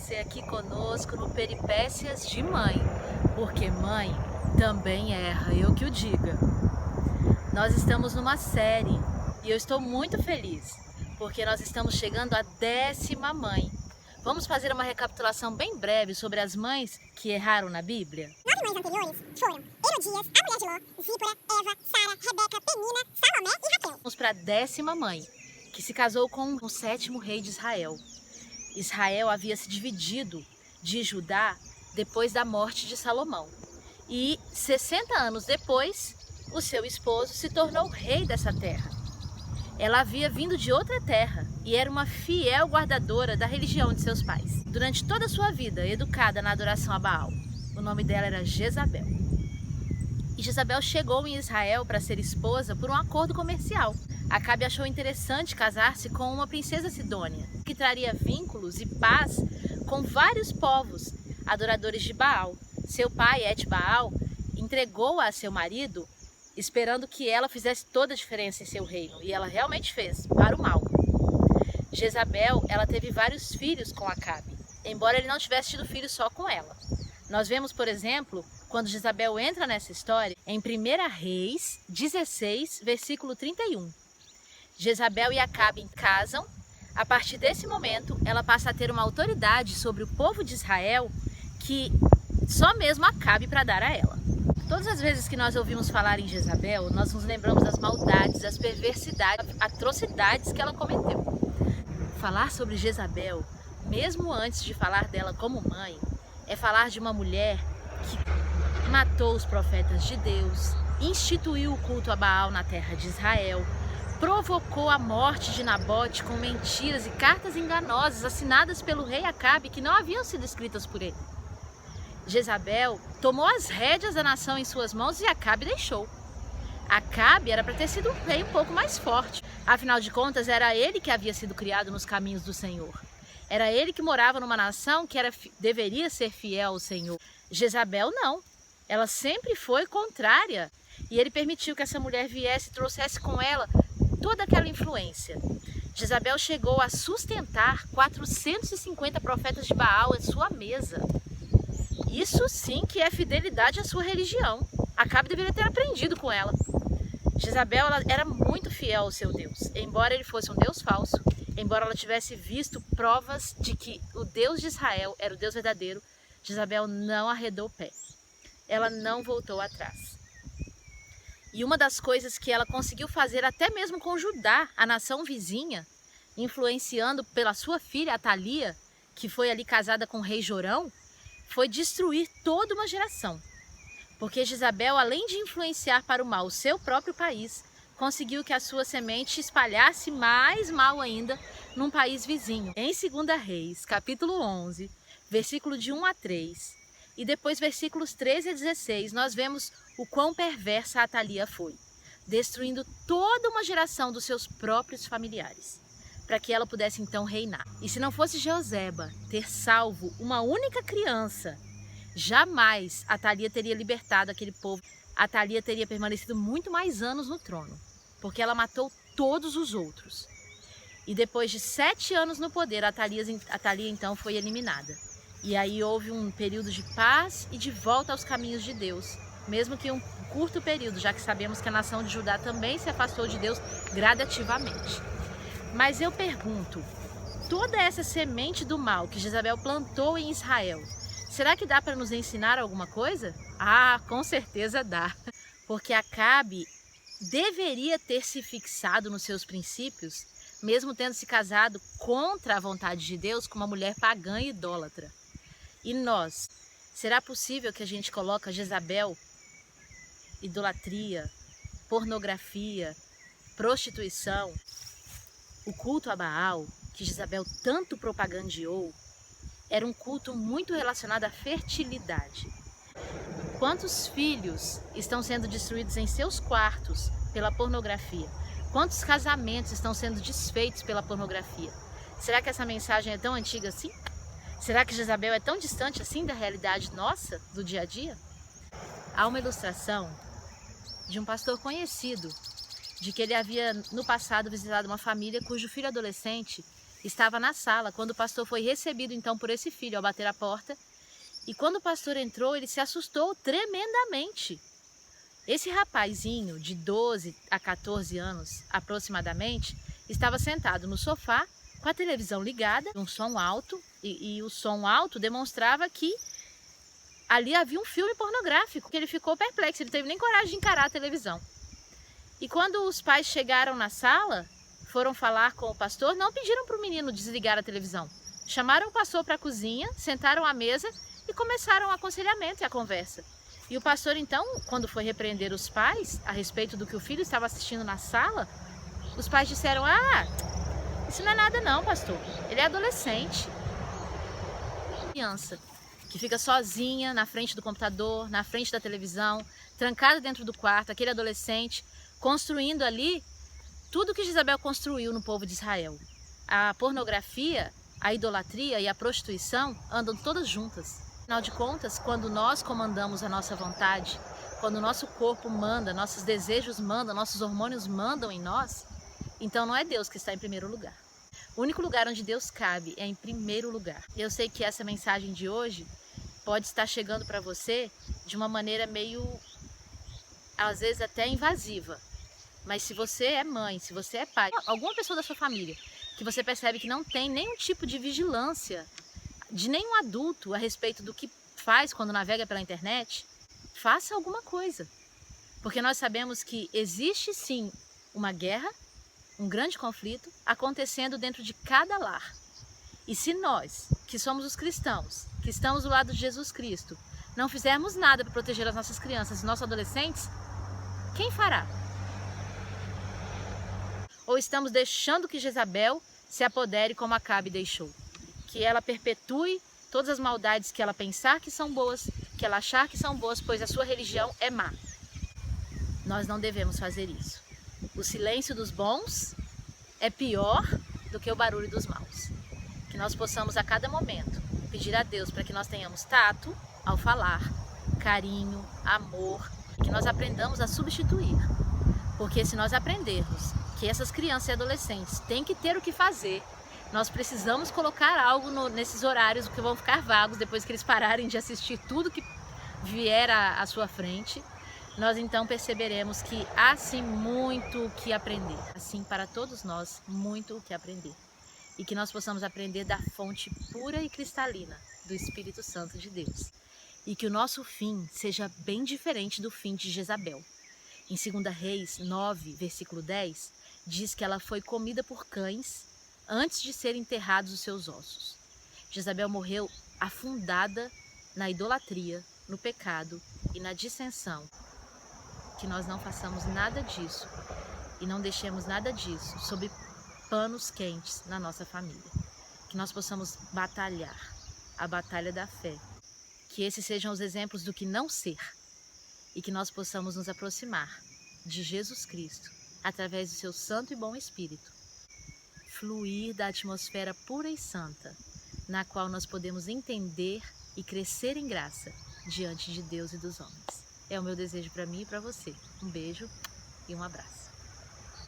você aqui conosco no Peripécias de Mãe, porque mãe também erra, eu que o diga. Nós estamos numa série e eu estou muito feliz, porque nós estamos chegando à 10ª mãe. Vamos fazer uma recapitulação bem breve sobre as mães que erraram na Bíblia? 9 mães anteriores foram Herodias, a mulher de Ló, Zípora, Eva, Sara, Rebeca, Penina, Salomé e Raquel. Vamos para a 10ª mãe, que se casou com o 7º rei de Israel. Israel havia se dividido de Judá depois da morte de Salomão. E 60 anos depois, o seu esposo se tornou rei dessa terra. Ela havia vindo de outra terra e era uma fiel guardadora da religião de seus pais. Durante toda a sua vida, educada na adoração a Baal. O nome dela era Jezabel. E Jezabel chegou em Israel para ser esposa por um acordo comercial. Acabe achou interessante casar-se com uma princesa sidônia, que traria vínculos e paz com vários povos adoradores de Baal. Seu pai, Et-Baal, entregou-a a seu marido, esperando que ela fizesse toda a diferença em seu reino. E ela realmente fez, para o mal. Jezabel, ela teve vários filhos com Acabe, embora ele não tivesse tido filhos só com ela. Nós vemos, por exemplo, quando Jezabel entra nessa história, em 1 Reis 16, versículo 31. Jezabel e Acabe casam. A partir desse momento, ela passa a ter uma autoridade sobre o povo de Israel que só mesmo Acabe para dar a ela. Todas as vezes que nós ouvimos falar em Jezabel, nós nos lembramos das maldades, das perversidades, atrocidades que ela cometeu. Falar sobre Jezabel, mesmo antes de falar dela como mãe, é falar de uma mulher que matou os profetas de Deus, instituiu o culto a Baal na terra de Israel, provocou a morte de Nabote com mentiras e cartas enganosas assinadas pelo rei Acabe que não haviam sido escritas por ele. Jezabel tomou as rédeas da nação em suas mãos e Acabe deixou. Acabe era para ter sido um rei um pouco mais forte. Afinal de contas, era ele que havia sido criado nos caminhos do Senhor. Era ele que morava numa nação que deveria ser fiel ao Senhor. Jezabel não. Ela sempre foi contrária. E ele permitiu que essa mulher viesse e trouxesse com ela toda aquela influência. Jezabel chegou a sustentar 450 profetas de Baal em sua mesa. Isso sim que é fidelidade à sua religião. Acabe deveria ter aprendido com ela. Jezabel ela era muito fiel ao seu Deus, embora ele fosse um Deus falso, embora ela tivesse visto provas de que o Deus de Israel era o Deus verdadeiro. Jezabel não arredou o pé. Ela não voltou atrás. E uma das coisas que ela conseguiu fazer até mesmo com Judá, a nação vizinha, influenciando pela sua filha Atalia, que foi ali casada com o rei Jorão, foi destruir toda uma geração. Porque Jezabel, além de influenciar para o mal o seu próprio país, conseguiu que a sua semente espalhasse mais mal ainda num país vizinho. Em 2 Reis, capítulo 11, versículo de 1 a 3, e depois versículos 13 a 16, nós vemos o quão perversa a Atalia foi, destruindo toda uma geração dos seus próprios familiares, para que ela pudesse então reinar. E se não fosse Jeoseba ter salvo uma única criança, jamais Atalia teria libertado aquele povo. Atalia teria permanecido muito mais anos no trono, porque ela matou todos os outros. E depois de 7 anos no poder, Atalia então foi eliminada. E aí houve um período de paz e de volta aos caminhos de Deus, mesmo que um curto período, já que sabemos que a nação de Judá também se afastou de Deus gradativamente. Mas eu pergunto, toda essa semente do mal que Jezabel plantou em Israel, será que dá para nos ensinar alguma coisa? Ah, com certeza dá. Porque Acabe deveria ter se fixado nos seus princípios, mesmo tendo se casado contra a vontade de Deus com uma mulher pagã e idólatra. E nós, será possível que a gente coloque Jezabel, idolatria, pornografia, prostituição, o culto a Baal, que Jezabel tanto propagandeou, era um culto muito relacionado à fertilidade. Quantos filhos estão sendo destruídos em seus quartos pela pornografia? Quantos casamentos estão sendo desfeitos pela pornografia? Será que essa mensagem é tão antiga assim? Será que Jezabel é tão distante assim da realidade nossa, do dia a dia? Há uma ilustração de um pastor conhecido, de que ele havia no passado visitado uma família cujo filho adolescente estava na sala quando o pastor foi recebido então por esse filho ao bater a porta. E quando o pastor entrou, ele se assustou tremendamente. Esse rapazinho de 12 a 14 anos, aproximadamente, estava sentado no sofá com a televisão ligada, um som alto, e o som alto demonstrava que ali havia um filme pornográfico, que ele ficou perplexo, ele teve nem coragem de encarar a televisão. E quando os pais chegaram na sala, foram falar com o pastor, não pediram para o menino desligar a televisão. Chamaram o pastor para a cozinha, sentaram à mesa e começaram o aconselhamento e a conversa. E o pastor então, quando foi repreender os pais a respeito do que o filho estava assistindo na sala, os pais disseram: isso não é nada não, pastor, ele é adolescente. Criança que fica sozinha na frente do computador, na frente da televisão, trancada dentro do quarto, aquele adolescente construindo ali tudo que Jezabel construiu no povo de Israel. A pornografia, a idolatria e a prostituição andam todas juntas. Afinal de contas, quando nós comandamos a nossa vontade, quando o nosso corpo manda, nossos desejos mandam, nossos hormônios mandam em nós, então não é Deus que está em primeiro lugar. O único lugar onde Deus cabe é em primeiro lugar. Eu sei que essa mensagem de hoje pode estar chegando para você de uma maneira meio, às vezes até invasiva. Mas se você é mãe, se você é pai, alguma pessoa da sua família que você percebe que não tem nenhum tipo de vigilância de nenhum adulto a respeito do que faz quando navega pela internet, faça alguma coisa. Porque nós sabemos que existe sim uma guerra, um grande conflito acontecendo dentro de cada lar. E se nós, que somos os cristãos, que estamos do lado de Jesus Cristo, não fizermos nada para proteger as nossas crianças e nossos adolescentes, quem fará? Ou estamos deixando que Jezabel se apodere como Acabe deixou? Que ela perpetue todas as maldades que ela pensar que são boas, que ela achar que são boas, pois a sua religião é má. Nós não devemos fazer isso. O silêncio dos bons é pior do que o barulho dos maus. Que nós possamos a cada momento pedir a Deus para que nós tenhamos tato ao falar, carinho, amor, e que nós aprendamos a substituir. Porque se nós aprendermos que essas crianças e adolescentes têm que ter o que fazer, nós precisamos colocar algo nesses horários que vão ficar vagos depois que eles pararem de assistir tudo que vier à sua frente. Nós então perceberemos que há sim muito o que aprender. Assim, para todos nós, muito o que aprender. E que nós possamos aprender da fonte pura e cristalina do Espírito Santo de Deus. E que o nosso fim seja bem diferente do fim de Jezabel. Em 2 Reis 9, versículo 10, diz que ela foi comida por cães antes de serem enterrados os seus ossos. Jezabel morreu afundada na idolatria, no pecado e na dissensão. Que nós não façamos nada disso e não deixemos nada disso sob panos quentes na nossa família. Que nós possamos batalhar a batalha da fé. Que esses sejam os exemplos do que não ser. E que nós possamos nos aproximar de Jesus Cristo através do seu Santo e Bom Espírito. Fluir da atmosfera pura e santa, na qual nós podemos entender e crescer em graça diante de Deus e dos homens. É o meu desejo para mim e para você. Um beijo e um abraço.